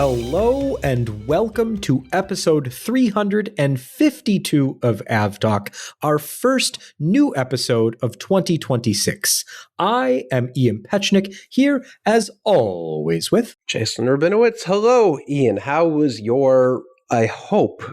Hello and welcome to episode 352 of AvTalk, our first new episode of 2026. I am Ian Petchnick, here as always with Jason Rabinowitz. Hello, Ian. How was your, I hope,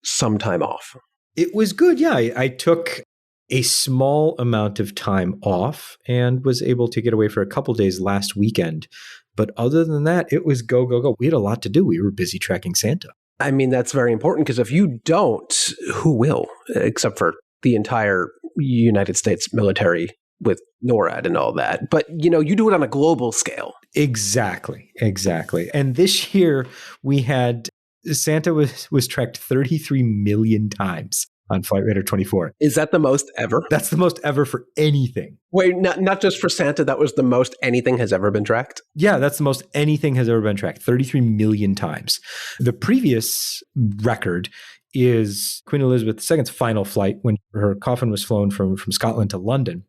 some time off? It was good, yeah. I took a small amount of time off and was able to get away for a couple days last weekend. But other than that, it was go, go, go. We had a lot to do. We were busy tracking Santa. I mean, that's very important because if you don't, who will? Except for the entire United States military with NORAD and all that. But, you know, you do it on a global scale. Exactly. And this year we had Santa was tracked 33 million times on Flight Radar 24. Is that the most ever? That's the most ever for anything. Wait, not just for Santa, that was the most anything has ever been tracked? Yeah, that's the most anything has ever been tracked, 33 million times. The previous record is Queen Elizabeth II's final flight when her coffin was flown from Scotland to London,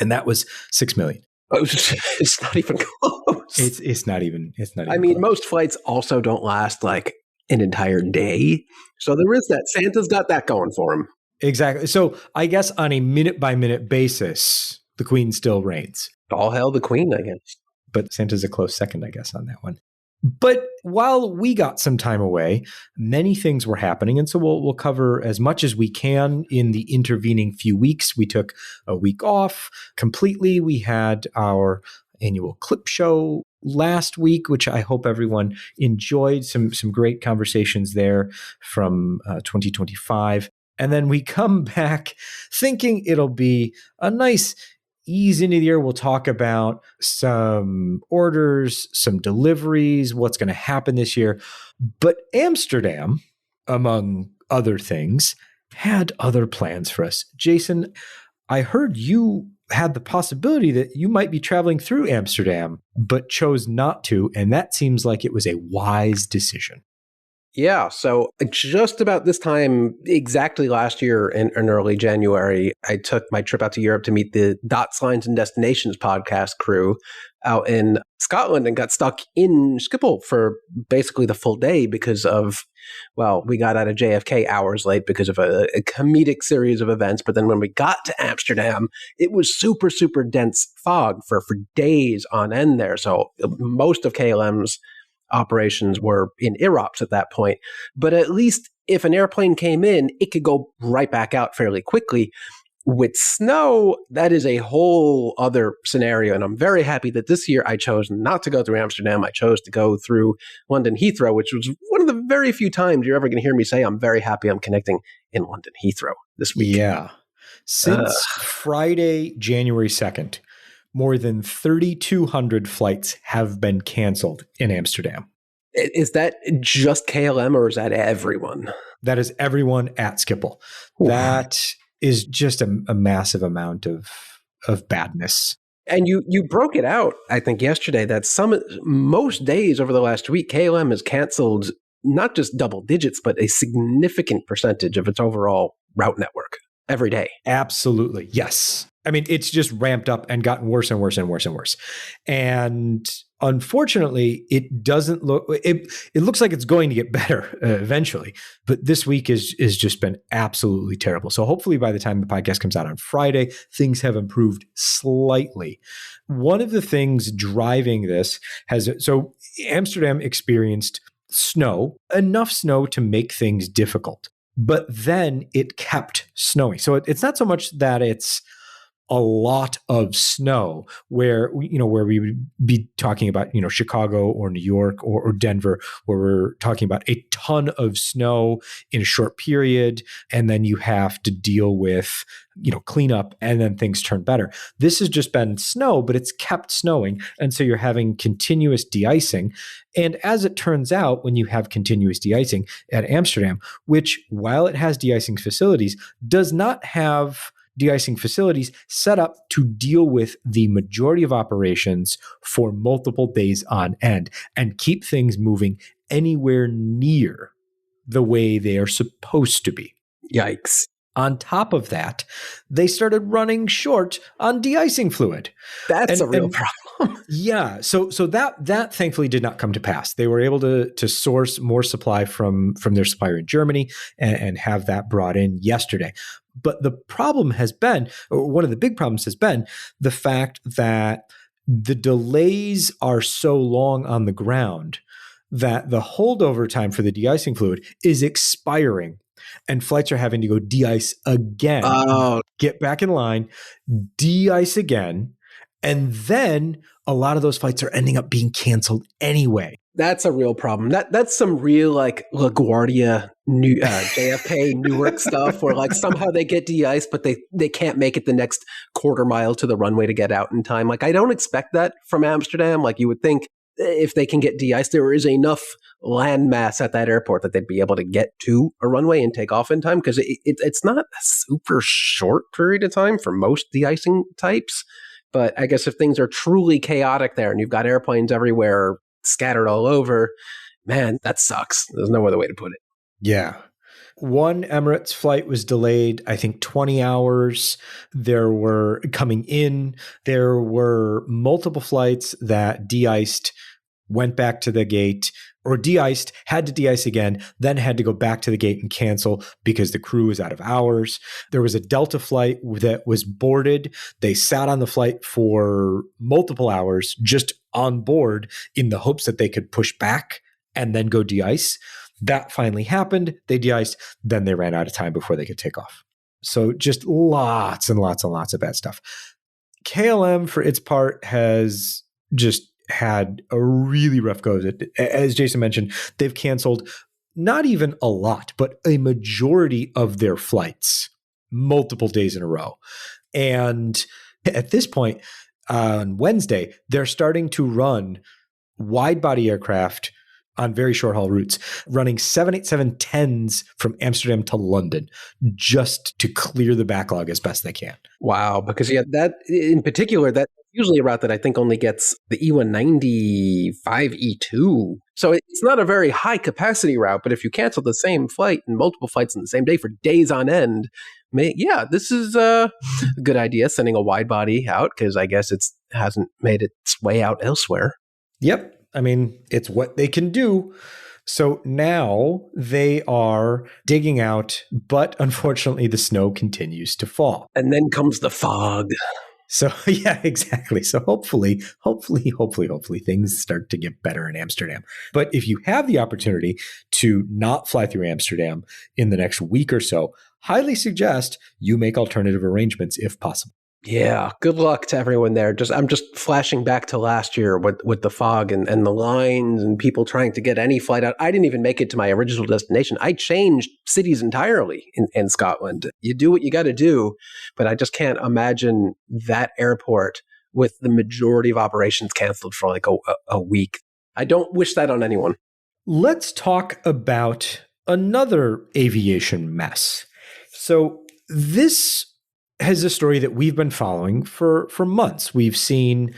and that was 6 million. Oh, it's not even close. It's not even I mean, close. most flights also don't last like an entire day. So there is that. Santa's got that going for him. Exactly. So I guess on a minute-by-minute basis, the Queen still reigns. All hail the Queen, I guess. But Santa's a close second, I guess, on that one. But while we got some time away, many things were happening. And so we'll cover as much as we can in the intervening few weeks. We took a week off completely. We had our annual clip show last week, which I hope everyone enjoyed. Some great conversations there from 2025. And then we come back thinking it'll be a nice ease into the year. We'll talk about some orders, some deliveries, what's going to happen this year. But Amsterdam, among other things, had other plans for us. Jason, I heard you had the possibility that you might be traveling through Amsterdam, but chose not to. And that seems like it was a wise decision. Yeah. So just about this time, exactly last year in early January, I took my trip out to Europe to meet the Dots, Lines, and Destinations podcast crew out in Scotland and got stuck in Schiphol for basically the full day because of, well, we got out of JFK hours late because of a comedic series of events. But then when we got to Amsterdam, it was super, super dense fog for days on end there. So most of KLM's operations were in IROPS at that point. But at least if an airplane came in, it could go right back out fairly quickly. With snow, that is a whole other scenario. And I'm very happy that this year I chose not to go through Amsterdam. I chose to go through London Heathrow, which was one of the very few times you're ever going to hear me say I'm very happy I'm connecting in London Heathrow this week. Yeah. Since Friday, January 2nd, more than 3,200 flights have been canceled in Amsterdam. Is that just KLM or is that everyone? That is everyone at Schiphol. Ooh. That is just a massive amount of badness. And you broke it out, I think, yesterday that most days over the last week, KLM has canceled not just double digits, but a significant percentage of its overall route network every day. Absolutely. Yes. I mean, it's just ramped up and gotten worse and worse and worse and worse. And unfortunately, it doesn't look, it looks like it's going to get better eventually. But this week is just been absolutely terrible. So hopefully by the time the podcast comes out on Friday, things have improved slightly. One of the things driving this so Amsterdam experienced snow, enough snow to make things difficult. But then it kept snowing. So it's not so much that it's a lot of snow where we would be talking about, Chicago or New York or Denver, where we're talking about a ton of snow in a short period. And then you have to deal with, cleanup and then things turn better. This has just been snow, but it's kept snowing. And so you're having continuous de-icing. And as it turns out, when you have continuous de-icing at Amsterdam, which while it has de-icing facilities, does not have de-icing facilities set up to deal with the majority of operations for multiple days on end and keep things moving anywhere near the way they are supposed to be. Yikes. On top of that, they started running short on de-icing fluid. That's a real problem. Yeah. So that thankfully did not come to pass. They were able to source more supply from their supplier in Germany and have that brought in yesterday. But the problem has been, or one of the big problems has been, the fact that the delays are so long on the ground that the holdover time for the de-icing fluid is expiring. And flights are having to go de-ice again, get back in line, de-ice again, and then a lot of those flights are ending up being canceled anyway. That's a real problem. That's some real like LaGuardia, JFK, Newark stuff where like somehow they get de-iced, but they can't make it the next quarter mile to the runway to get out in time. Like I don't expect that from Amsterdam. Like you would think if they can get de-iced, there is enough land mass at that airport that they'd be able to get to a runway and take off in time because it's not a super short period of time for most de-icing types. But I guess if things are truly chaotic there and you've got airplanes everywhere scattered all over, man, that sucks. There's no other way to put it. Yeah. One Emirates flight was delayed, I think 20 hours. There were multiple flights that de-iced, went back to the gate, or de-iced, had to de-ice again, then had to go back to the gate and cancel because the crew was out of hours. There was a Delta flight that was boarded. They sat on the flight for multiple hours just on board in the hopes that they could push back and then go de-ice. That finally happened. They de-iced. Then they ran out of time before they could take off. So just lots and lots and lots of bad stuff. KLM, for its part, has just had a really rough go of it. As Jason mentioned, they've canceled not even a lot, but a majority of their flights multiple days in a row. And at this point, on Wednesday, they're starting to run wide-body aircraft on very short haul routes, running 787-10s from Amsterdam to London just to clear the backlog as best they can. Wow. Because that in particular, that's usually a route that I think only gets the E195 E2. So it's not a very high capacity route, but if you cancel the same flight and multiple flights in the same day for days on end, this is a good idea, sending a wide body out, because I guess it hasn't made its way out elsewhere. Yep. I mean, it's what they can do. So now they are digging out, but unfortunately the snow continues to fall. And then comes the fog. So yeah, exactly. So hopefully things start to get better in Amsterdam. But if you have the opportunity to not fly through Amsterdam in the next week or so, highly suggest you make alternative arrangements if possible. Yeah, good luck to everyone there. I'm just flashing back to last year with the fog and the lines and people trying to get any flight out. I didn't even make it to my original destination. I changed cities entirely in Scotland. You do what you got to do, but I just can't imagine that airport with the majority of operations canceled for like a week. I don't wish that on anyone. Let's talk about another aviation mess. So this has a story that we've been following for months. We've seen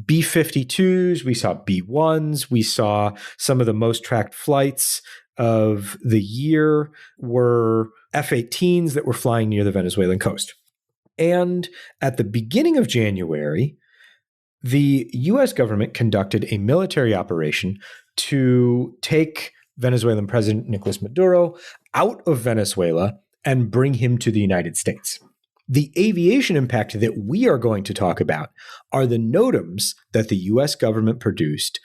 B-52s, we saw B-1s, we saw some of the most tracked flights of the year were F-18s that were flying near the Venezuelan coast. And at the beginning of January, the US government conducted a military operation to take Venezuelan President Nicolas Maduro out of Venezuela and bring him to the United States. The aviation impact that we are going to talk about are the NOTAMs that the US government produced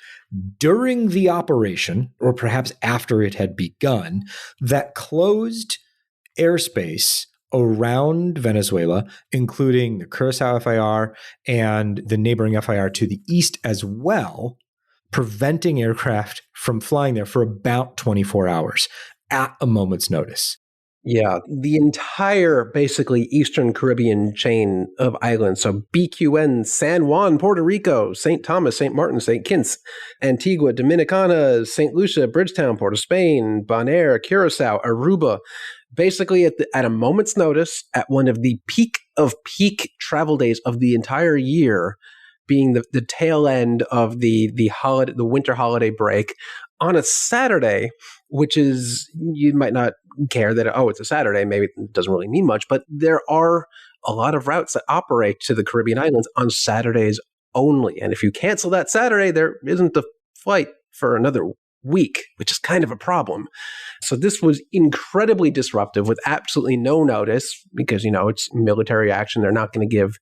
during the operation, or perhaps after it had begun, that closed airspace around Venezuela, including the Curacao FIR and the neighboring FIR to the east as well, preventing aircraft from flying there for about 24 hours at a moment's notice. Yeah, the entire basically Eastern Caribbean chain of islands. So BQN, San Juan, Puerto Rico, St. Thomas, St. Martin, St. Kitts, Antigua, Dominicana, St. Lucia, Bridgetown, Port of Spain, Bonaire, Curacao, Aruba. Basically at a moment's notice, at one of the peak travel days of the entire year, being the tail end of the winter holiday break, on a Saturday, which is, you might not care that, oh, it's a Saturday, maybe it doesn't really mean much, but there are a lot of routes that operate to the Caribbean islands on Saturdays only. And if you cancel that Saturday, there isn't a flight for another week, which is kind of a problem. So this was incredibly disruptive with absolutely no notice because, it's military action. They're not going to give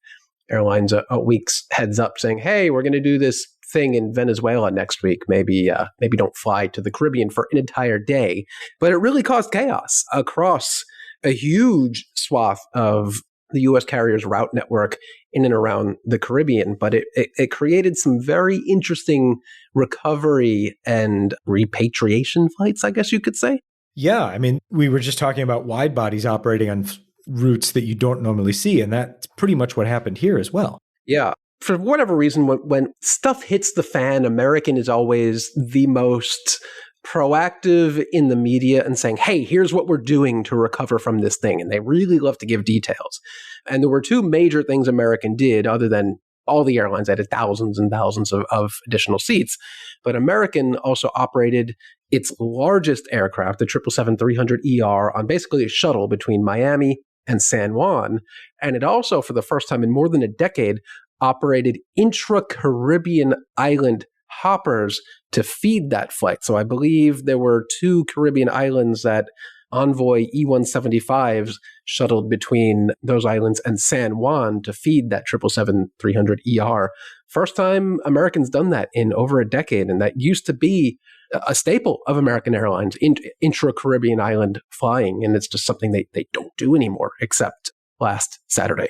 airlines a week's heads up saying, hey, we're going to do this thing in Venezuela next week. Maybe don't fly to the Caribbean for an entire day. But it really caused chaos across a huge swath of the U.S. carriers' route network in and around the Caribbean. But it created some very interesting recovery and repatriation flights, I guess you could say. Yeah. I mean, we were just talking about wide bodies operating on routes that you don't normally see. And that's pretty much what happened here as well. Yeah. For whatever reason, when stuff hits the fan, American is always the most proactive in the media and saying, hey, here's what we're doing to recover from this thing. And they really love to give details. And there were two major things American did, other than all the airlines added thousands and thousands of additional seats. But American also operated its largest aircraft, the 777-300ER, on basically a shuttle between Miami and San Juan. And it also, for the first time in more than a decade, operated intra-Caribbean island hoppers to feed that flight. So I believe there were two Caribbean islands that Envoy E-175s shuttled between those islands and San Juan to feed that 777-300ER. First time Americans done that in over a decade, and that used to be a staple of American Airlines, intra-Caribbean island flying, and it's just something they don't do anymore, except last Saturday.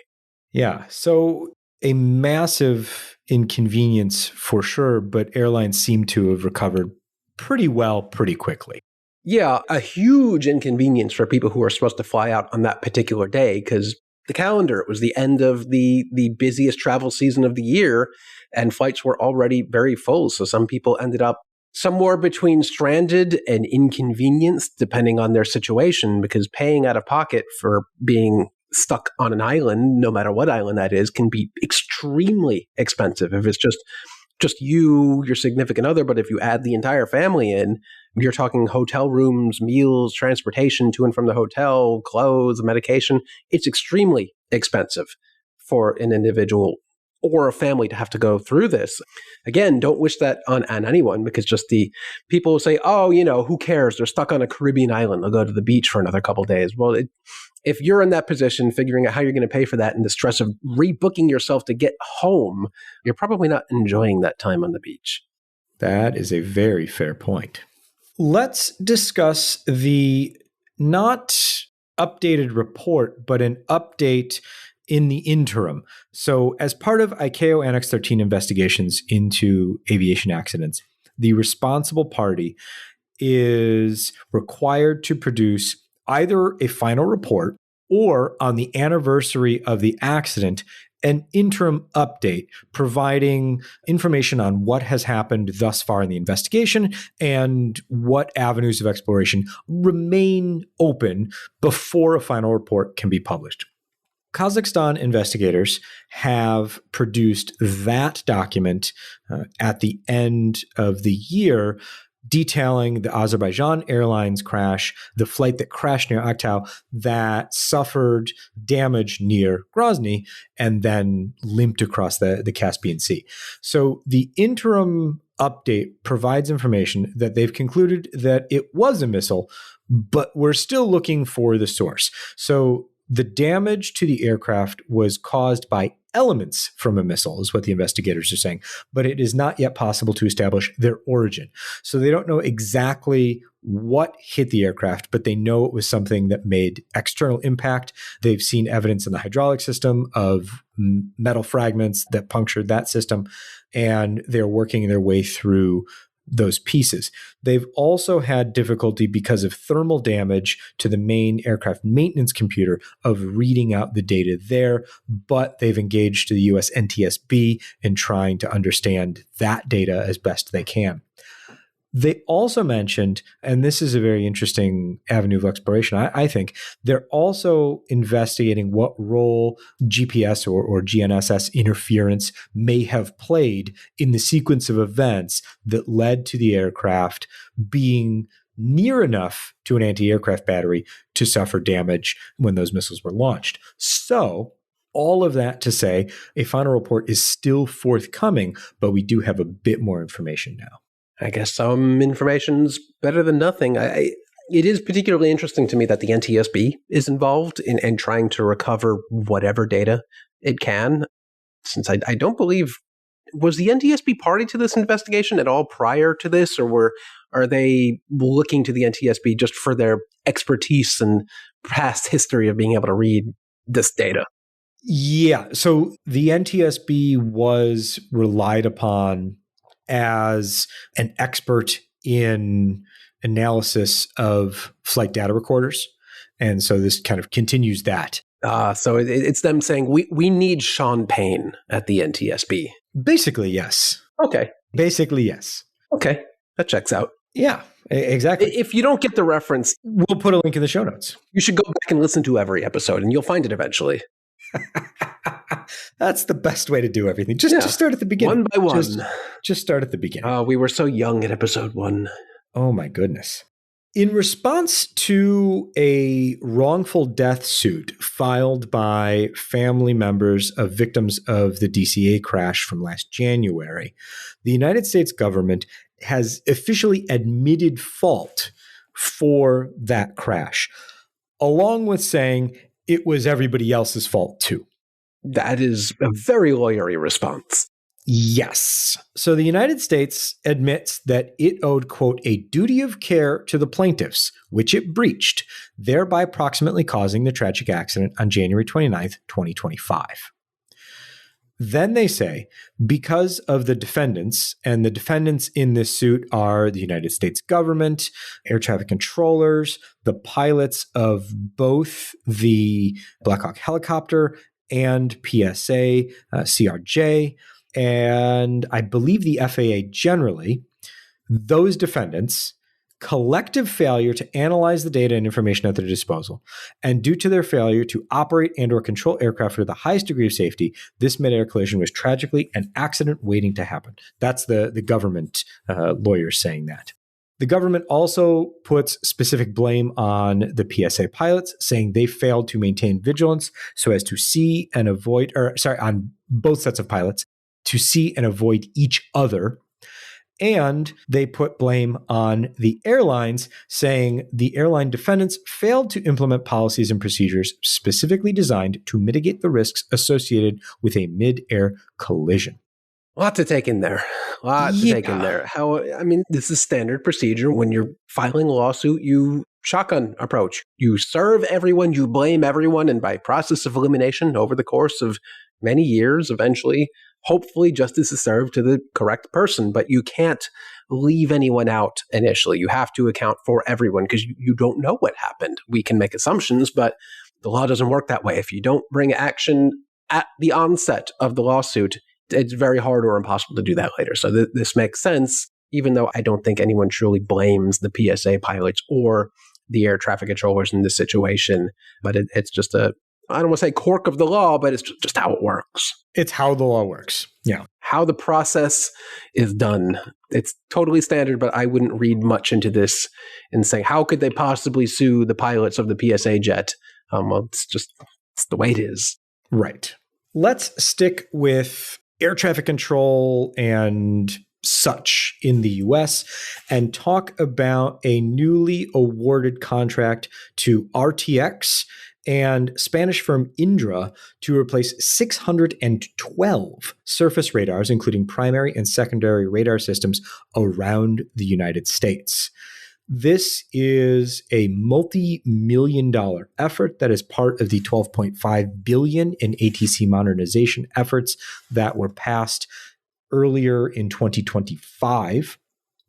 Yeah, so a massive inconvenience for sure, but airlines seem to have recovered pretty well, pretty quickly. Yeah, a huge inconvenience for people who are supposed to fly out on that particular day, because the calendar, it was the end of the busiest travel season of the year, and flights were already very full. So some people ended up somewhere between stranded and inconvenienced, depending on their situation, because paying out of pocket for being stuck on an island, no matter what island that is, can be extremely expensive. If it's just you, your significant other, but if you add the entire family in, you're talking hotel rooms, meals, transportation to and from the hotel, clothes, medication. It's extremely expensive for an individual or a family to have to go through this. Again, don't wish that on anyone, because just the people will say, oh, who cares? They're stuck on a Caribbean island. They'll go to the beach for another couple of days. Well, if you're in that position, figuring out how you're going to pay for that and the stress of rebooking yourself to get home, you're probably not enjoying that time on the beach. That is a very fair point. Let's discuss the not updated report, but an update in the interim. So as part of ICAO Annex 13 investigations into aviation accidents, the responsible party is required to produce either a final report or, on the anniversary of the accident, an interim update providing information on what has happened thus far in the investigation and what avenues of exploration remain open before a final report can be published. Kazakhstan investigators have produced that document at the end of the year, detailing the Azerbaijan Airlines crash, the flight that crashed near Aktau that suffered damage near Grozny and then limped across the Caspian Sea. So the interim update provides information that they've concluded that it was a missile, but we're still looking for the source. So the damage to the aircraft was caused by elements from a missile, is what the investigators are saying, but it is not yet possible to establish their origin. So they don't know exactly what hit the aircraft, but they know it was something that made external impact. They've seen evidence in the hydraulic system of metal fragments that punctured that system, and they're working their way through those pieces. They've also had difficulty because of thermal damage to the main aircraft maintenance computer of reading out the data there, but they've engaged the US NTSB in trying to understand that data as best they can. They also mentioned, and this is a very interesting avenue of exploration, I think, they're also investigating what role GPS or GNSS interference may have played in the sequence of events that led to the aircraft being near enough to an anti-aircraft battery to suffer damage when those missiles were launched. So all of that to say, a final report is still forthcoming, but we do have a bit more information now. I guess some information's better than nothing. It is particularly interesting to me that the NTSB is involved in trying to recover whatever data it can, since I don't believe, was the NTSB party to this investigation at all prior to this, or are they looking to the NTSB just for their expertise and past history of being able to read this data? Yeah, so the NTSB was relied upon as an expert in analysis of flight data recorders. And so this kind of continues that. So it's them saying, we need Sean Payne at the NTSB. Basically, yes. Okay. Basically, yes. Okay. That checks out. Yeah, exactly. If you don't get the reference, we'll put a link in the show notes. You should go back and listen to every episode and you'll find it eventually. That's the best way to do everything. Just start at the beginning. One by one. Just start at the beginning. We were so young in episode 1. Oh my goodness. In response to a wrongful death suit filed by family members of victims of the DCA crash from last January, the United States government has officially admitted fault for that crash, along with saying it was everybody else's fault too. That is a very lawyery response. Yes. So the United States admits that it owed, quote, a duty of care to the plaintiffs, which it breached, thereby approximately causing the tragic accident on January 29th, 2025. Then they say, because of the defendants, and the defendants in this suit are the United States government, air traffic controllers, the pilots of both the Black Hawk helicopter and PSA, CRJ, and I believe the FAA generally, those defendants' collective failure to analyze the data and information at their disposal, and due to their failure to operate and or control aircraft with the highest degree of safety, this mid-air collision was tragically an accident waiting to happen. That's the government lawyers saying that. The government also puts specific blame on the PSA pilots, saying they failed to maintain vigilance so as to see and avoid, on both sets of pilots, to see and avoid each other. And they put blame on the airlines, saying the airline defendants failed to implement policies and procedures specifically designed to mitigate the risks associated with a mid-air collision. Lot to take in there. This is standard procedure. When you're filing a lawsuit, you shotgun approach. You serve everyone, you blame everyone, and by process of elimination over the course of many years, eventually, hopefully justice is served to the correct person, but you can't leave anyone out initially. You have to account for everyone because you don't know what happened. We can make assumptions, but the law doesn't work that way. If you don't bring action at the onset of the lawsuit, it's very hard or impossible to do that later. So this makes sense, even though I don't think anyone truly blames the PSA pilots or the air traffic controllers in this situation. But it's just I don't want to say quirk of the law, but it's just how it works. It's how the law works. Yeah. How the process is done. It's totally standard, but I wouldn't read much into this and say, how could they possibly sue the pilots of the PSA jet? It's the way it is. Right. Let's stick with air traffic control and such in the US and talk about a newly awarded contract to RTX and Spanish firm Indra to replace 612 surface radars, including primary and secondary radar systems around the United States. This is a multi-million-dollar effort that is part of the $12.5 billion in ATC modernization efforts that were passed earlier in 2025.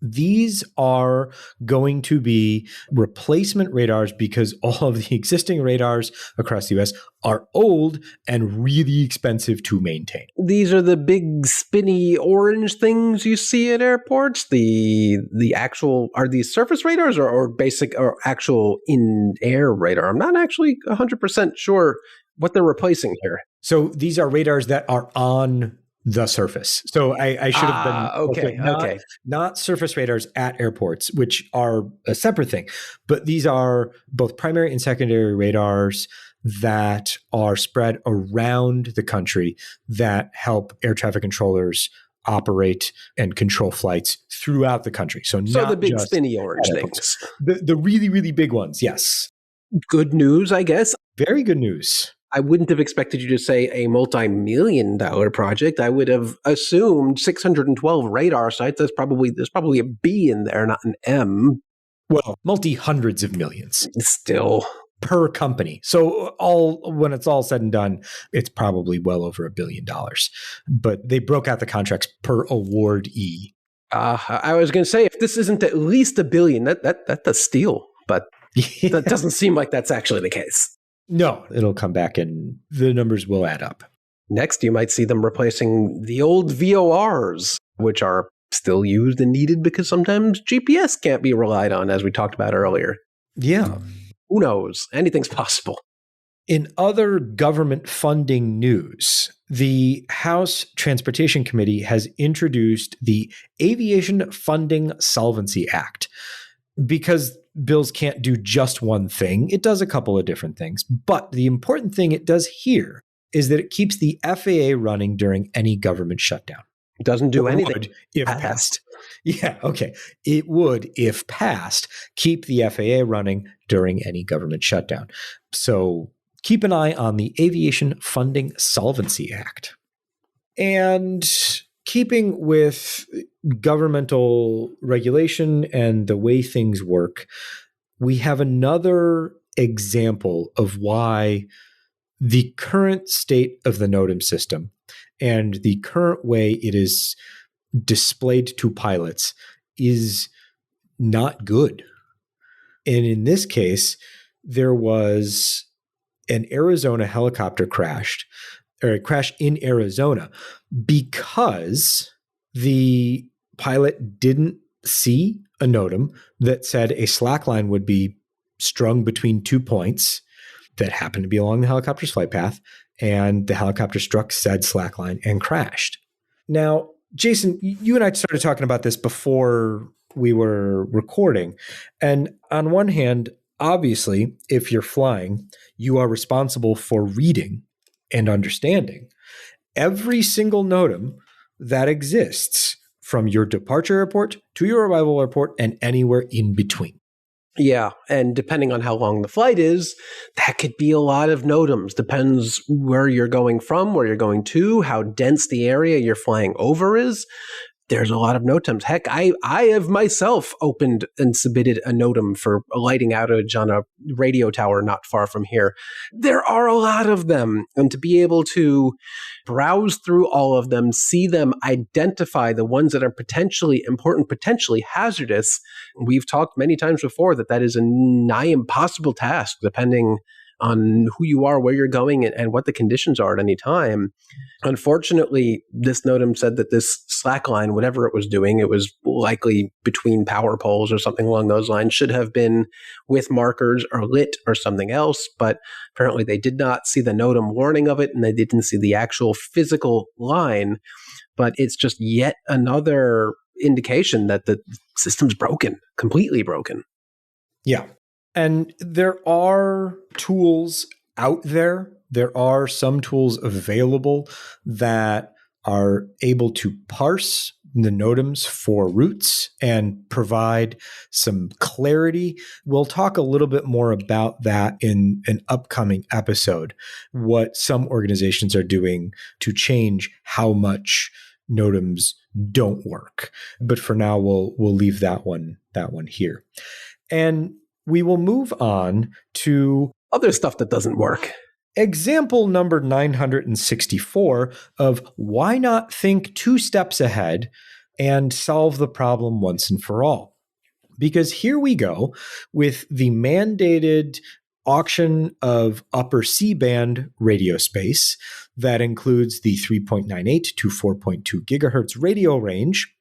These are going to be replacement radars because all of the existing radars across the US are old and really expensive to maintain. These are the big spinny orange things you see at airports. The actual, are these surface radars or basic or actual in-air radar? I'm not actually 100% sure what they're replacing here. So these are radars that are on the surface. So I should have been okay. Not surface radars at airports, which are a separate thing, but these are both primary and secondary radars that are spread around the country that help air traffic controllers operate and control flights throughout the country. So the big spinny orange things. The really, really big ones, yes. Good news, I guess. Very good news. I wouldn't have expected you to say a multi-million-dollar project. I would have assumed 612 radar sites. There's probably a B in there, not an M. Well, multi-hundreds of millions. Still. Per company. So when it's all said and done, it's probably well over $1 billion. But they broke out the contracts per awardee. I was going to say, if this isn't at least $1 billion, that's a steal. But that doesn't seem like that's actually the case. No, it'll come back and the numbers will add up. Next, you might see them replacing the old VORs, which are still used and needed because sometimes GPS can't be relied on, as we talked about earlier. Yeah. Who knows? Anything's possible. In other government funding news, the House Transportation Committee has introduced the Aviation Funding Solvency Act. Because bills can't do just one thing, it does a couple of different things. But the important thing it does here is that it keeps the FAA running during any government shutdown. It doesn't do anything if passed. Yeah, okay. It would, if passed, keep the FAA running during any government shutdown. So keep an eye on the Aviation Funding Solvency Act. And keeping with governmental regulation and the way things work, we have another example of why the current state of the NOTAM system and the current way it is displayed to pilots is not good. And in this case, there was an Arizona helicopter crash in Arizona because the pilot didn't see a NOTAM that said a slack line would be strung between 2 points that happened to be along the helicopter's flight path, and the helicopter struck said slack line and crashed. Now, Jason, you and I started talking about this before we were recording, and on one hand, obviously, if you're flying, you are responsible for reading and understanding every single NOTAM that exists from your departure airport to your arrival airport and anywhere in between. Yeah, and depending on how long the flight is, that could be a lot of NOTAMs. Depends where you're going from, where you're going to, how dense the area you're flying over is. There's a lot of NOTAMs. Heck, I have myself opened and submitted a NOTAM for a lighting outage on a radio tower not far from here. There are a lot of them. And to be able to browse through all of them, see them, identify the ones that are potentially important, potentially hazardous, we've talked many times before that is a nigh impossible task, depending on who you are, where you're going, and what the conditions are at any time. Unfortunately, this NOTAM said that this slack line, whatever it was doing, it was likely between power poles or something along those lines, should have been with markers or lit or something else. But apparently they did not see the NOTAM warning of it, and they didn't see the actual physical line. But it's just yet another indication that the system's broken, completely broken. Yeah. And there are tools out there. There are some tools available that are able to parse the NOTAMs for routes and provide some clarity. We'll talk a little bit more about that in an upcoming episode, what some organizations are doing to change how much NOTAMs don't work. But for now, we'll leave that one here. And we will move on to other stuff that doesn't work. Example number 964 of why not think 2 steps ahead and solve the problem once and for all. Because here we go with the mandated auction of upper C-band radio space that includes the 3.98 to 4.2 gigahertz radio range.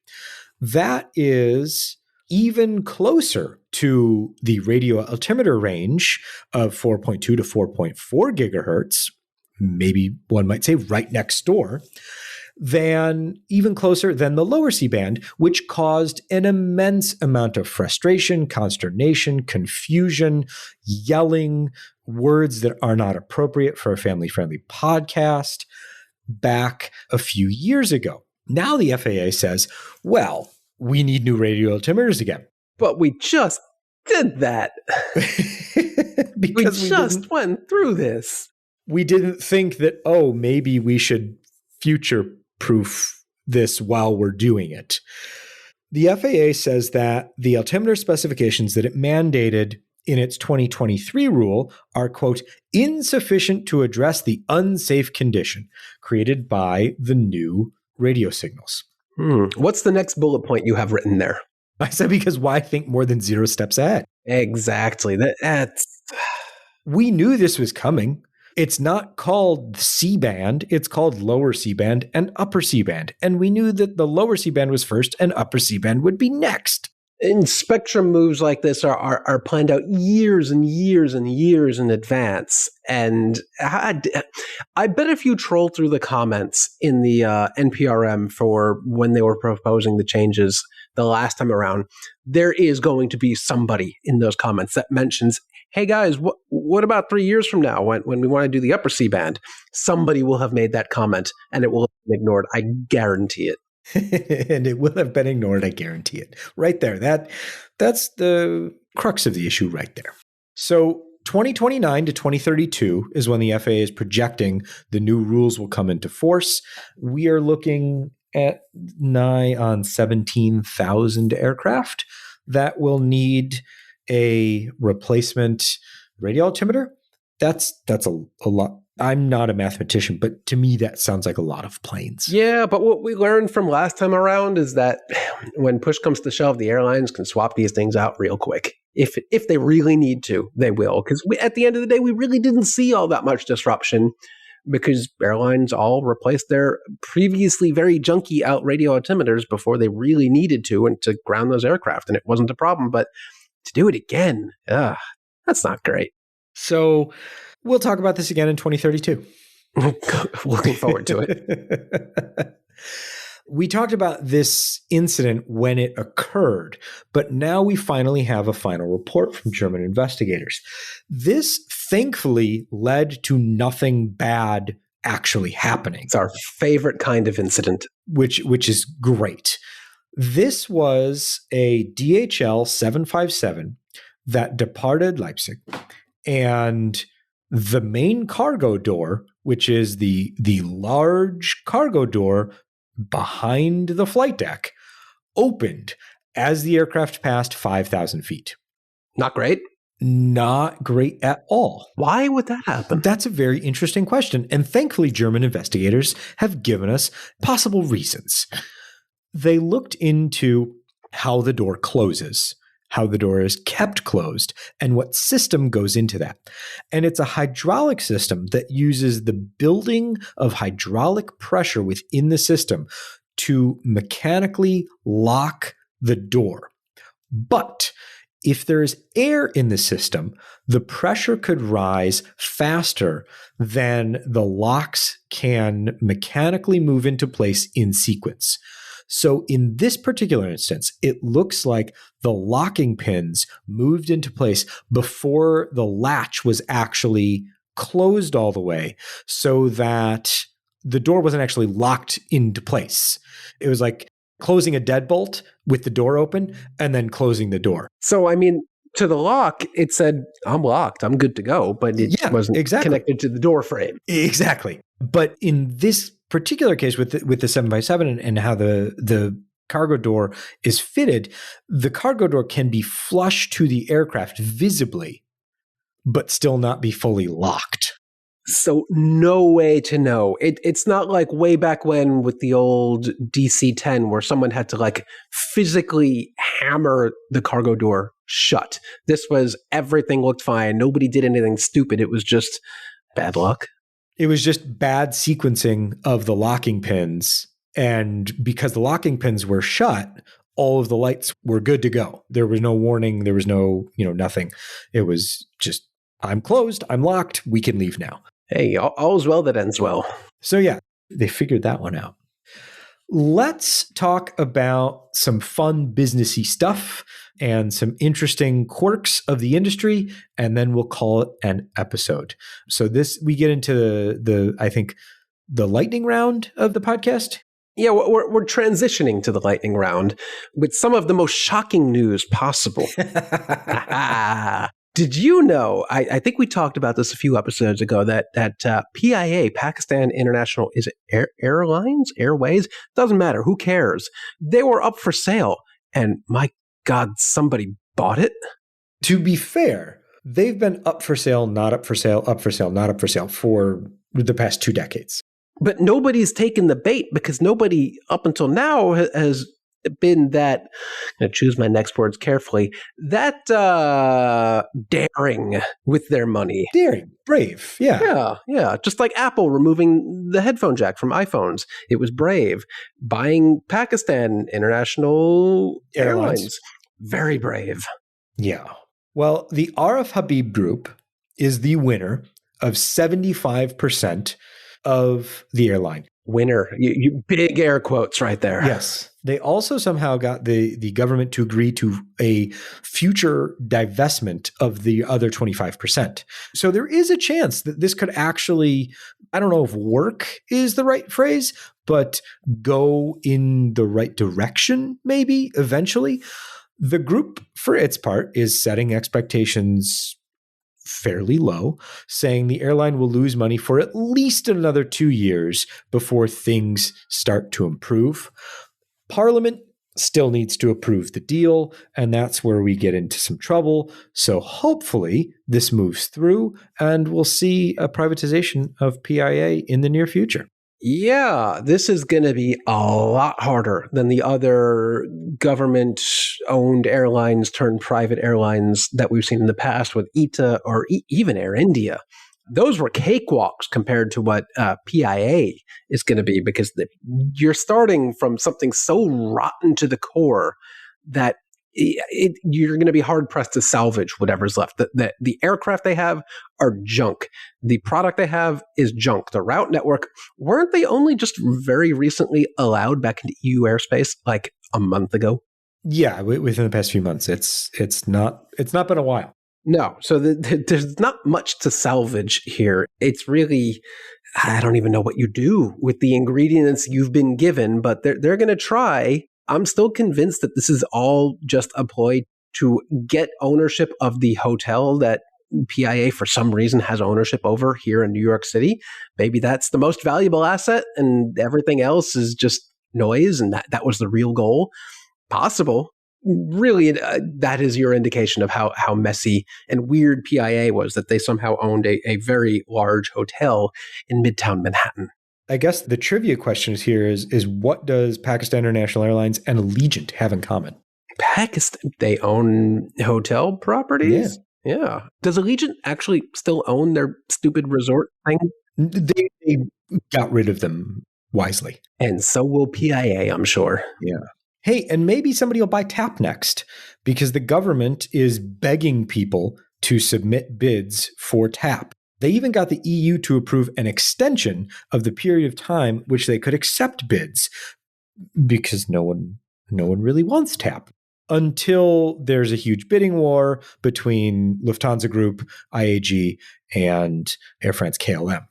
That is even closer to the radio altimeter range of 4.2 to 4.4 gigahertz, maybe one might say right next door, even closer than the lower C-band, which caused an immense amount of frustration, consternation, confusion, yelling, words that are not appropriate for a family-friendly podcast back a few years ago. Now the FAA says, well, we need new radio altimeters again. But we just did that. Because we just went through this. We didn't think that, maybe we should future-proof this while we're doing it. The FAA says that the altimeter specifications that it mandated in its 2023 rule are, quote, insufficient to address the unsafe condition created by the new radio signals. What's the next bullet point you have written there? I said, because why think more than 0 steps ahead? Exactly. We knew this was coming. It's not called C-band. It's called lower C-band and upper C-band. And we knew that the lower C-band was first and upper C-band would be next. And spectrum moves like this are planned out years and years and years in advance. And I bet if you troll through the comments in the NPRM for when they were proposing the changes the last time around, there is going to be somebody in those comments that mentions, hey guys, what about 3 years from now when we want to do the upper C-band? Somebody will have made that comment and it will have been ignored. I guarantee it. And it will have been ignored, I guarantee it. Right there. That's the crux of the issue right there. So 2029 to 2032 is when the FAA is projecting the new rules will come into force. We are looking at nigh on 17,000 aircraft that will need a replacement radio altimeter. That's a lot. I'm not a mathematician, but to me, that sounds like a lot of planes. Yeah, but what we learned from last time around is that when push comes to shove, the airlines can swap these things out real quick. If they really need to, they will. Because at the end of the day, we really didn't see all that much disruption because airlines all replaced their previously very junky out radio altimeters before they really needed to and to ground those aircraft. And it wasn't a problem. But to do it again, that's not great. So we'll talk about this again in 2032. Looking forward to it. We talked about this incident when it occurred, but now we finally have a final report from German investigators. This thankfully led to nothing bad actually happening. It's our favorite kind of incident. Which is great. This was a DHL 757 that departed Leipzig, and the main cargo door, which is the large cargo door behind the flight deck, opened as the aircraft passed 5,000 feet. Not great? Not great at all. Why would that happen? That's a very interesting question. And thankfully, German investigators have given us possible reasons. They looked into how the door closes, how the door is kept closed, and what system goes into that. And it's a hydraulic system that uses the building of hydraulic pressure within the system to mechanically lock the door. But if there is air in the system, the pressure could rise faster than the locks can mechanically move into place in sequence. So in this particular instance, it looks like the locking pins moved into place before the latch was actually closed all the way, so that the door wasn't actually locked into place. It was like closing a deadbolt with the door open and then closing the door. So, I mean, to the lock, it said, I'm locked, I'm good to go, but it wasn't connected to the door frame. Exactly. But in this particular case with the 757 and how the cargo door is fitted, the cargo door can be flush to the aircraft visibly, but still not be fully locked. So no way to know. It's not like way back when with the old DC-10 where someone had to like physically hammer the cargo door shut. This was everything looked fine. Nobody did anything stupid. It was just bad luck. It was just bad sequencing of the locking pins. And because the locking pins were shut, all of the lights were good to go. There was no warning. There was no, nothing. It was just, I'm closed. I'm locked. We can leave now. Hey, all's well that ends well. So yeah, they figured that one out. Let's talk about some fun businessy stuff and some interesting quirks of the industry, and then we'll call it an episode. So we get into I think the lightning round of the podcast. Yeah, we're transitioning to the lightning round with some of the most shocking news possible. Did you know, I think we talked about this a few episodes ago, that PIA, Pakistan International, is it Airways? Doesn't matter. Who cares? They were up for sale. And my God, somebody bought it? To be fair, they've been up for sale, not up for sale, up for sale, not up for sale for the past 2 decades. But nobody's taken the bait because nobody up until now has been that, I'm going to choose my next words carefully, that daring with their money. Daring, brave, yeah. Yeah. Just like Apple removing the headphone jack from iPhones. It was brave. Buying Pakistan International Airlines. Very brave. Yeah. Well, the Arif Habib Group is the winner of 75% of the airline. Winner. You big air quotes right there. Yes. They also somehow got the government to agree to a future divestment of the other 25%. So there is a chance that this could actually, I don't know if work is the right phrase, but go in the right direction, maybe eventually. The group, for its part, is setting expectations fairly low, saying the airline will lose money for at least another 2 years before things start to improve. Parliament still needs to approve the deal, and that's where we get into some trouble. So hopefully this moves through and we'll see a privatization of PIA in the near future. Yeah, this is going to be a lot harder than the other government-owned airlines turned private airlines that we've seen in the past with ITA or even Air India. Those were cakewalks compared to what PIA is going to be, because you're starting from something so rotten to the core that you're going to be hard-pressed to salvage whatever's left. The aircraft they have are junk. The product they have is junk. The route network, weren't they only just very recently allowed back into EU airspace, like a month ago? Yeah, within the past few months. It's not been a while. No, so there's not much to salvage here. It's really, I don't even know what you do with the ingredients you've been given, but they're going to try. I'm still convinced that this is all just a ploy to get ownership of the hotel that PIA for some reason has ownership over here in New York City. Maybe that's the most valuable asset and everything else is just noise, and that was the real goal. Possible. Really, that is your indication of how messy and weird PIA was, that they somehow owned a very large hotel in Midtown Manhattan. I guess the trivia question is what does Pakistan International Airlines and Allegiant have in common? Pakistan, they own hotel properties? Yeah. Does Allegiant actually still own their stupid resort thing? They got rid of them wisely. And so will PIA, I'm sure. Yeah. Hey, and maybe somebody will buy TAP next, because the government is begging people to submit bids for TAP. They even got the EU to approve an extension of the period of time which they could accept bids, because no one really wants TAP until there's a huge bidding war between Lufthansa Group, IAG, and Air France KLM.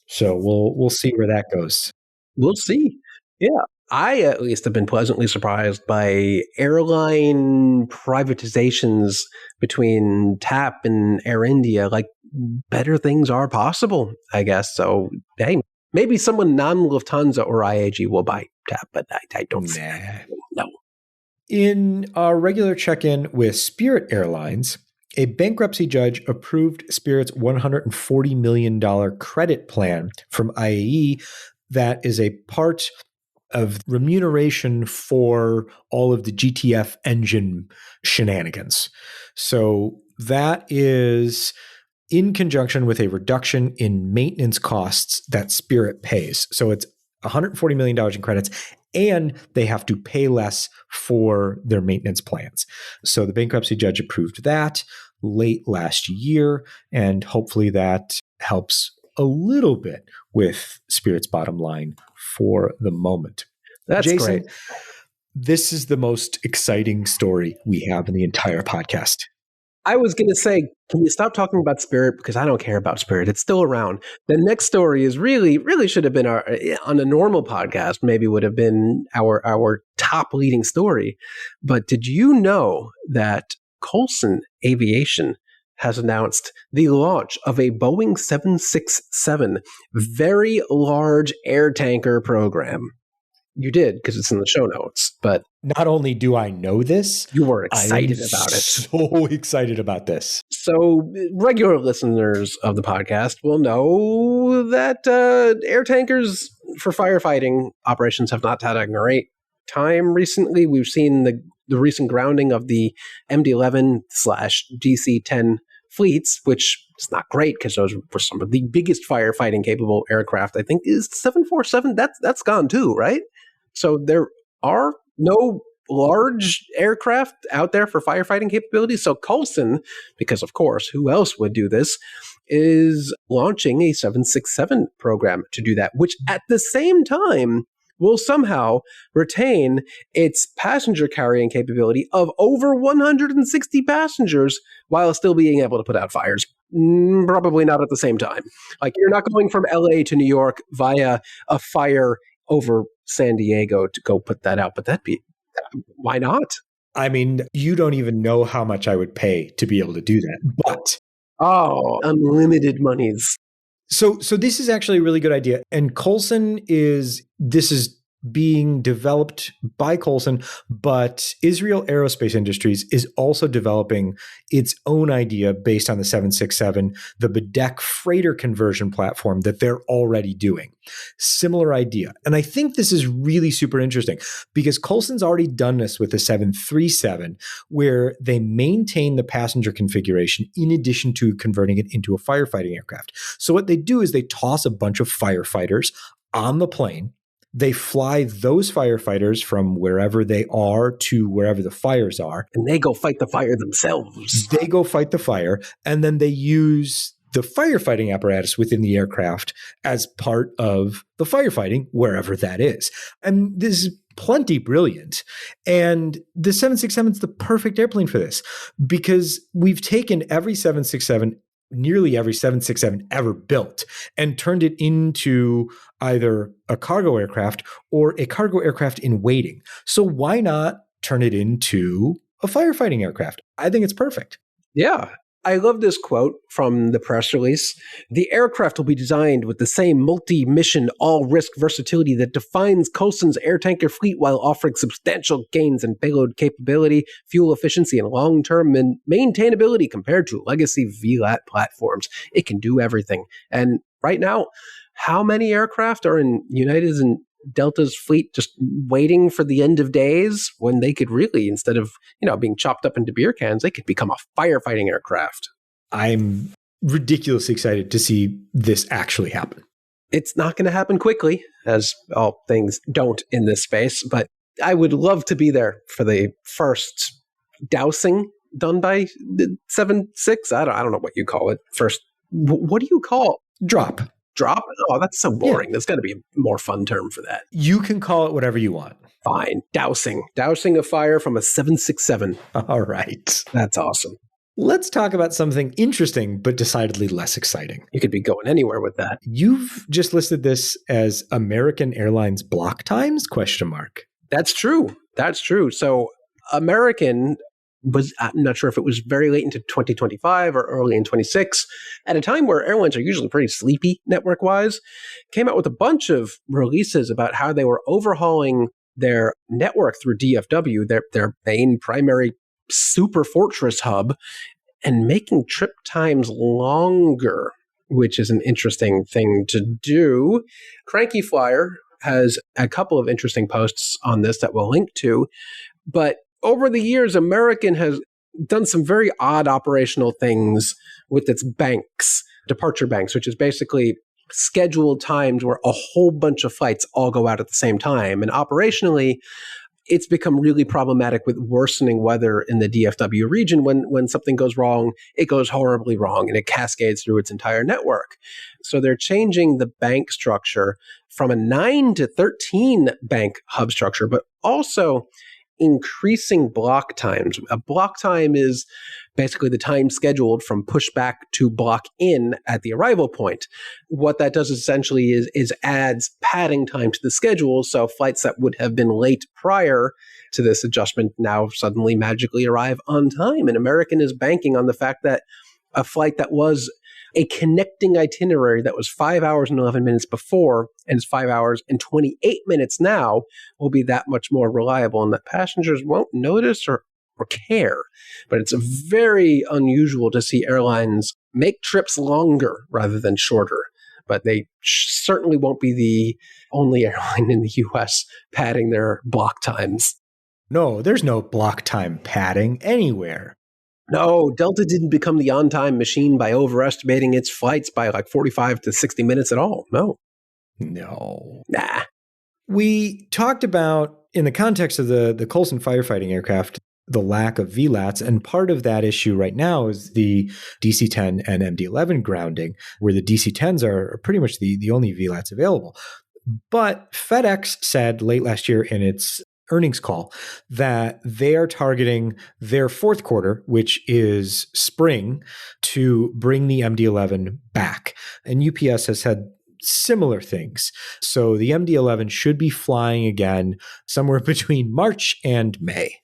So we'll see where that goes. We'll see. Yeah. I at least have been pleasantly surprised by airline privatizations between TAP and Air India. Like, better things are possible, I guess. So, hey, maybe someone non-Lufthansa or IAG will buy TAP, but I don't see that. No. In our regular check-in with Spirit Airlines, A bankruptcy judge approved Spirit's $140 million credit plan from IAE that is a part of remuneration for all of the GTF engine shenanigans. So that is in conjunction with a reduction in maintenance costs that Spirit pays. So it's $140 million in credits, and they have to pay less for their maintenance plans. So the bankruptcy judge approved that late last year, and hopefully that helps a little bit with Spirit's bottom line for the moment. That's Jason, great. This is the most exciting story we have in the entire podcast. I was going to say, can you stop talking about Spirit? Because I don't care about Spirit. It's still around. The next story is really should have been on a normal podcast, maybe would have been our top leading story. But did you know that Coulson Aviation has announced the launch of a Boeing 767 very large air tanker program? You did, because it's in the show notes, but not only do I know this, you were excited about it. So excited about this. So regular listeners of the podcast will know that air tankers for firefighting operations have not had a great time recently. We've seen the recent grounding of the MD-11/DC-10 fleets, which is not great because those were some of the biggest firefighting capable aircraft. I think is 747. That's gone too, right? So there are no large aircraft out there for firefighting capabilities. So Coulson, because of course, who else would do this, is launching a 767 program to do that, which at the same time will somehow retain its passenger carrying capability of over 160 passengers while still being able to put out fires. Probably not at the same time. Like, you're not going from LA to New York via a fire over San Diego to go put that out, but why not? I mean, you don't even know how much I would pay to be able to do that, but unlimited monies. So this is actually a really good idea. And this is being developed by Coulson, but Israel Aerospace Industries is also developing its own idea based on the 767, the Bedek freighter conversion platform that they're already doing. Similar idea. And I think this is really super interesting because Coulson's already done this with the 737, where they maintain the passenger configuration in addition to converting it into a firefighting aircraft. So what they do is they toss a bunch of firefighters on the plane. They fly those firefighters from wherever they are to wherever the fires are. And they go fight the fire themselves. They go fight the fire, and then they use the firefighting apparatus within the aircraft as part of the firefighting, wherever that is. And this is plenty brilliant. And the 767 is the perfect airplane for this because we've taken nearly every 767 ever built and turned it into either a cargo aircraft or a cargo aircraft in waiting. So why not turn it into a firefighting aircraft? I think it's perfect. Yeah. I love this quote from the press release. The aircraft will be designed with the same multi-mission, all-risk versatility that defines Coulson's air tanker fleet while offering substantial gains in payload capability, fuel efficiency, and long-term maintainability compared to legacy VLAT platforms. It can do everything. And right now, how many aircraft are in United's and Delta's fleet just waiting for the end of days when they could really, instead of, being chopped up into beer cans, they could become a firefighting aircraft? I'm ridiculously excited to see this actually happen. It's not going to happen quickly, as all things don't in this space, but I would love to be there for the first dousing done by the 7.6. I don't know what you call it. First, what do you call it? Drop? Oh, that's so boring. Yeah. There's got to be a more fun term for that. You can call it whatever you want. Fine. Dousing a fire from a 767. All right. That's awesome. Let's talk about something interesting, but decidedly less exciting. You could be going anywhere with that. You've just listed this as American Airlines block times? ? That's true. So American was, I'm not sure if it was very late into 2025 or early in 26, at a time where airlines are usually pretty sleepy network-wise, came out with a bunch of releases about how they were overhauling their network through DFW, their main primary super fortress hub, and making trip times longer, which is an interesting thing to do. Cranky Flyer has a couple of interesting posts on this that we'll link to. But over the years, American has done some very odd operational things with its banks, departure banks, which is basically scheduled times where a whole bunch of flights all go out at the same time. And operationally, it's become really problematic with worsening weather in the DFW region. When something goes wrong, it goes horribly wrong and it cascades through its entire network. So they're changing the bank structure from a 9 to 13 bank hub structure, but also increasing block times. A block time is basically the time scheduled from pushback to block in at the arrival point. What that does essentially is adds padding time to the schedule, so flights that would have been late prior to this adjustment now suddenly magically arrive on time. And American is banking on the fact that a flight that was a connecting itinerary that was 5 hours and 11 minutes before and is 5 hours and 28 minutes now will be that much more reliable, and that passengers won't notice or care. But it's very unusual to see airlines make trips longer rather than shorter. But they certainly won't be the only airline in the US padding their block times. No, there's no block time padding anywhere. No, Delta didn't become the on-time machine by overestimating its flights by like 45 to 60 minutes at all. No. Nah. We talked about, in the context of the Coulson firefighting aircraft, the lack of VLATs, and part of that issue right now is the DC-10 and MD-11 grounding, where the DC-10s are pretty much the only VLATs available. But FedEx said late last year in its earnings call that they are targeting their fourth quarter, which is spring, to bring the MD-11 back. And UPS has had similar things. So the MD-11 should be flying again somewhere between March and May.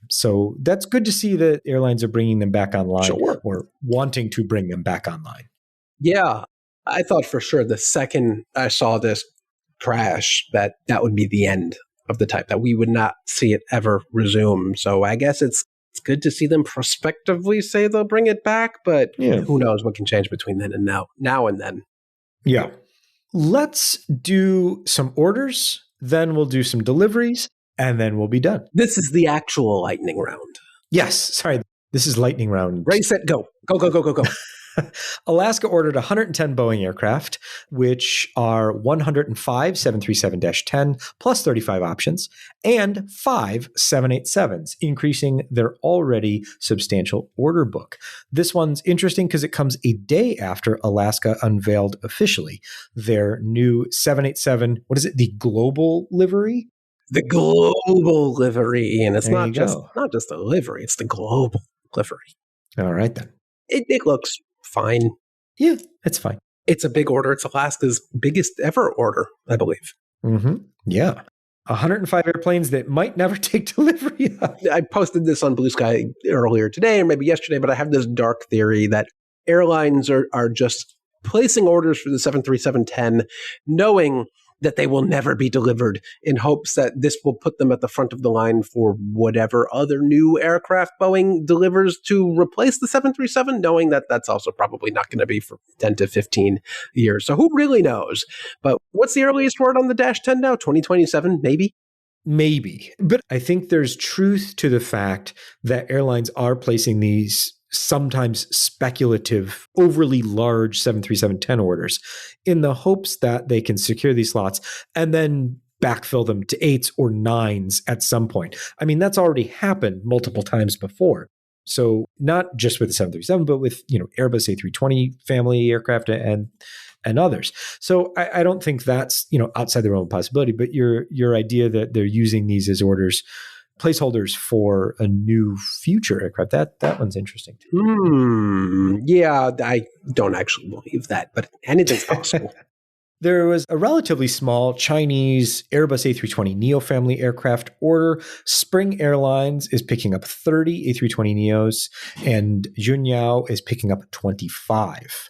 So that's good to see that airlines are bringing them back online, sure, or wanting to bring them back online. Yeah, I thought for sure the second I saw this crash that would be the end of the type, that we would not see it ever resume. So I guess it's good to see them prospectively say they'll bring it back, but who knows what can change between then and now and then. Yeah. Let's do some orders, then we'll do some deliveries, and then we'll be done. This is the actual lightning round. Yes. Sorry. This is lightning round. Ready, set, go. Go. Alaska ordered 110 Boeing aircraft, which are 105 737-10 plus 35 options, and 5 787s, increasing their already substantial order book. This one's interesting because it comes a day after Alaska unveiled officially their new 787, what is it, the global livery? The global livery, and it's There not you just go. not just the livery, it's the global livery. All right, then. It looks fine. Yeah, it's fine. It's a big order. It's Alaska's biggest ever order, I believe. Mm-hmm. Yeah. 105 airplanes that might never take delivery of. I posted this on Blue Sky earlier today or maybe yesterday, but I have this dark theory that airlines are just placing orders for the 737-10, knowing that they will never be delivered, in hopes that this will put them at the front of the line for whatever other new aircraft Boeing delivers to replace the 737, knowing that that's also probably not going to be for 10 to 15 years. So who really knows? But what's the earliest word on the Dash 10 now? 2027, maybe? Maybe. But I think there's truth to the fact that airlines are placing these sometimes speculative, overly large 737-10 orders in the hopes that they can secure these slots and then backfill them to 8s or 9s at some point. I mean, that's already happened multiple times before. So not just with the 737, but with, Airbus A320 family aircraft and others. So I don't think that's, outside the realm of possibility, but your idea that they're using these as orders, placeholders for a new future aircraft, that one's interesting too. Yeah, I don't actually believe that, but anything's possible. There was a relatively small Chinese Airbus A320neo family aircraft order. Spring Airlines is picking up 30 A320neos, and Junyao is picking up 25.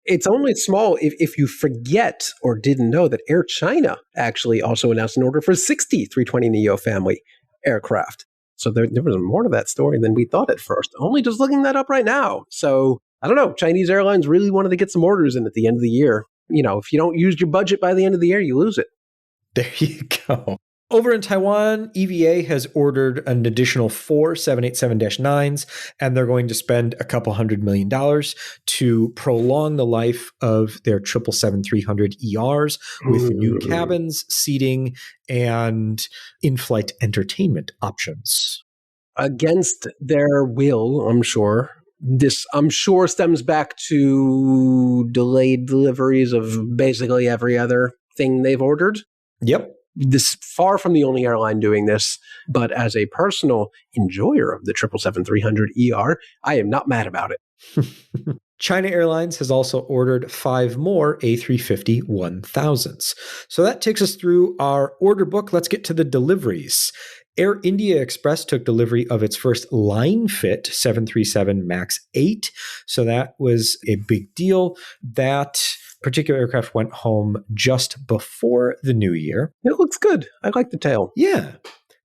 It's only small if you forget or didn't know that Air China actually also announced an order for 60 320neo family aircraft. So there was more to that story than we thought at first. Only just looking that up right now. So I don't know. Chinese airlines really wanted to get some orders in at the end of the year. If you don't use your budget by the end of the year, you lose it. There you go. Over in Taiwan, EVA has ordered an additional 4 787-9s, and they're going to spend a couple $100 million to prolong the life of their 777-300ERs with new cabins, seating, and in-flight entertainment options. Against their will, I'm sure. This, I'm sure, stems back to delayed deliveries of basically every other thing they've ordered. Yep. This far from the only airline doing this, but as a personal enjoyer of the 777-300ER, I am not mad about it. China Airlines has also ordered 5 more A350-1000s. So that takes us through our order book. Let's get to the deliveries. Air India Express took delivery of its first line-fit 737 MAX 8. So that was a big deal. That particular aircraft went home just before the new year. It looks good. I like the tail. Yeah.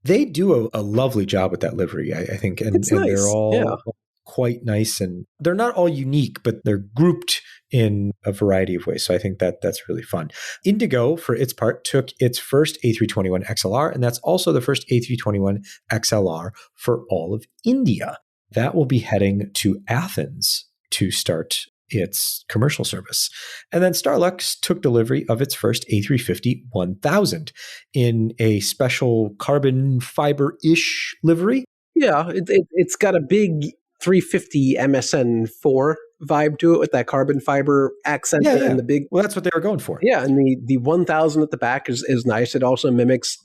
They do a lovely job with that livery, I think. And, it's nice. They're all quite nice. And they're not all unique, but they're grouped in a variety of ways. So I think that's really fun. Indigo, for its part, took its first A321XLR, and that's also the first A321XLR for all of India. That will be heading to Athens to start its commercial service. And then Starlux took delivery of its first A350-1000 in a special carbon fiber-ish livery. Yeah, it's got a big 350 MSN4 vibe to it with that carbon fiber accent and the big... Well, that's what they were going for. Yeah, and the 1000 at the back is nice. It also mimics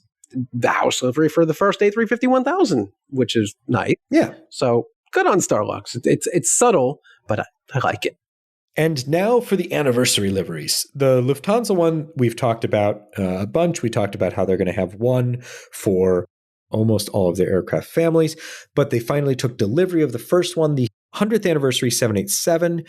the house livery for the first A350-1000, which is nice. Yeah. So good on Starlux. It's subtle, but I like it. And now for the anniversary liveries. The Lufthansa one we've talked about a bunch. We talked about how they're going to have one for almost all of their aircraft families, but they finally took delivery of the first one. The 100th anniversary 787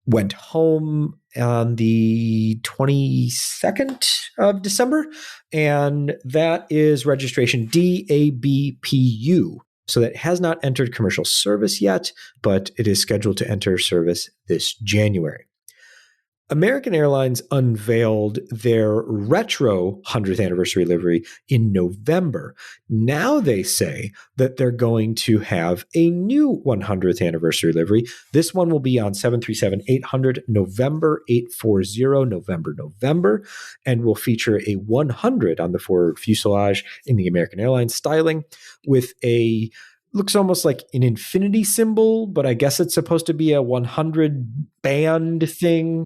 went home on the 22nd of December, and that is registration DABPU. So that has not entered commercial service yet, but it is scheduled to enter service this January. American Airlines unveiled their retro 100th anniversary livery in November. Now they say that they're going to have a new 100th anniversary livery. This one will be on 737-800 November 840 November, and will feature a 100 on the forward fuselage in the American Airlines styling with a looks almost like an infinity symbol, but I guess it's supposed to be a 100 band thing.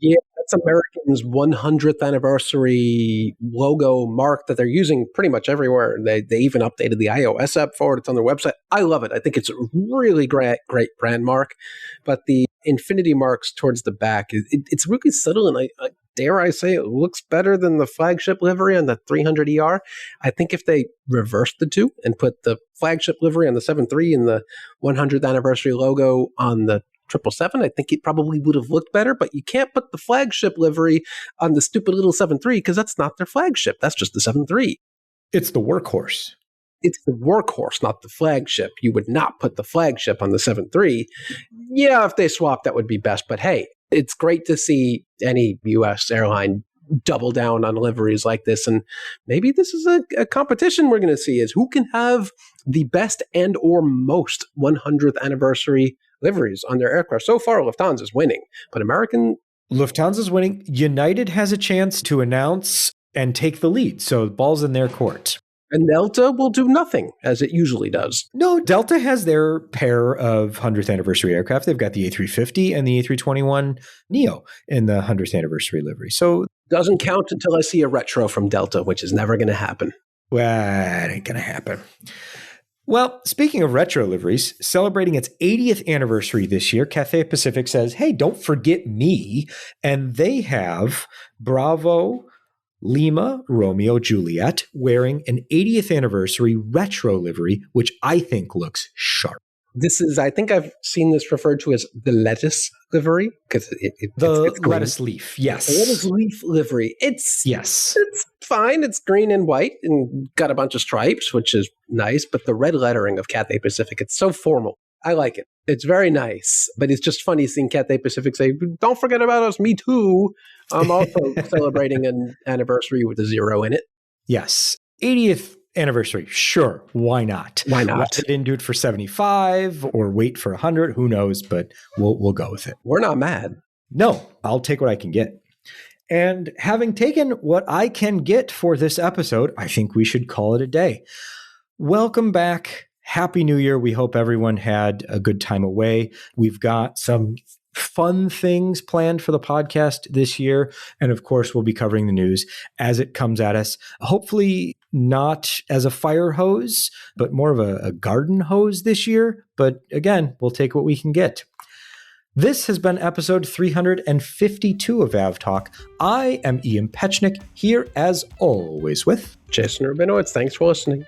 Yeah, that's American's 100th anniversary logo mark that they're using pretty much everywhere. They even updated the iOS app for it. It's on their website. I love it. I think it's a really great brand mark. But the infinity marks towards the back, it's really subtle, and I dare I say it looks better than the flagship livery on the 300ER. I think if they reversed the two and put the flagship livery on the 73 and the 100th anniversary logo on the 777, I think it probably would have looked better, but you can't put the flagship livery on the stupid little 73 because that's not their flagship. That's just the 73. It's the workhorse. It's the workhorse, not the flagship. You would not put the flagship on the 73. Yeah, if they swap, that would be best. But hey, it's great to see any U.S. airline double down on liveries like this. And maybe this is a competition we're going to see, is who can have the best and or most 100th anniversary liveries on their aircraft. So far, Lufthansa's winning, but Lufthansa's winning. United has a chance to announce and take the lead. So the ball's in their court. And Delta will do nothing, as it usually does. No, Delta has their pair of 100th anniversary aircraft. They've got the A350 and the A321neo in the 100th anniversary livery. So doesn't count until I see a retro from Delta, which is never going to happen. Well, it ain't going to happen. Well, speaking of retro liveries, celebrating its 80th anniversary this year, Cathay Pacific says, hey, don't forget me. And they have Bravo, Lima, Romeo, Juliet wearing an 80th anniversary retro livery, which I think looks sharp. This is, I think I've seen this referred to as the lettuce livery, because it's lettuce leaf. Yes. The lettuce leaf livery. It's fine. It's green and white and got a bunch of stripes, which is nice. But the red lettering of Cathay Pacific, it's so formal. I like it. It's very nice. But it's just funny seeing Cathay Pacific say, don't forget about us, me too. I'm also celebrating an anniversary with a 0 in it. Yes. 80th anniversary. Sure. Why not? Why not? They didn't do it for 75 or wait for 100. Who knows? But we'll go with it. We're not mad. No, I'll take what I can get. And having taken what I can get for this episode, I think we should call it a day. Welcome back. Happy New Year. We hope everyone had a good time away. We've got some fun things planned for the podcast this year. And of course, we'll be covering the news as it comes at us. Hopefully not as a fire hose, but more of a garden hose this year. But again, we'll take what we can get. This has been episode 352 of AvTalk. I am Ian Petchnick, here as always with Jason Rabinowitz. Thanks for listening.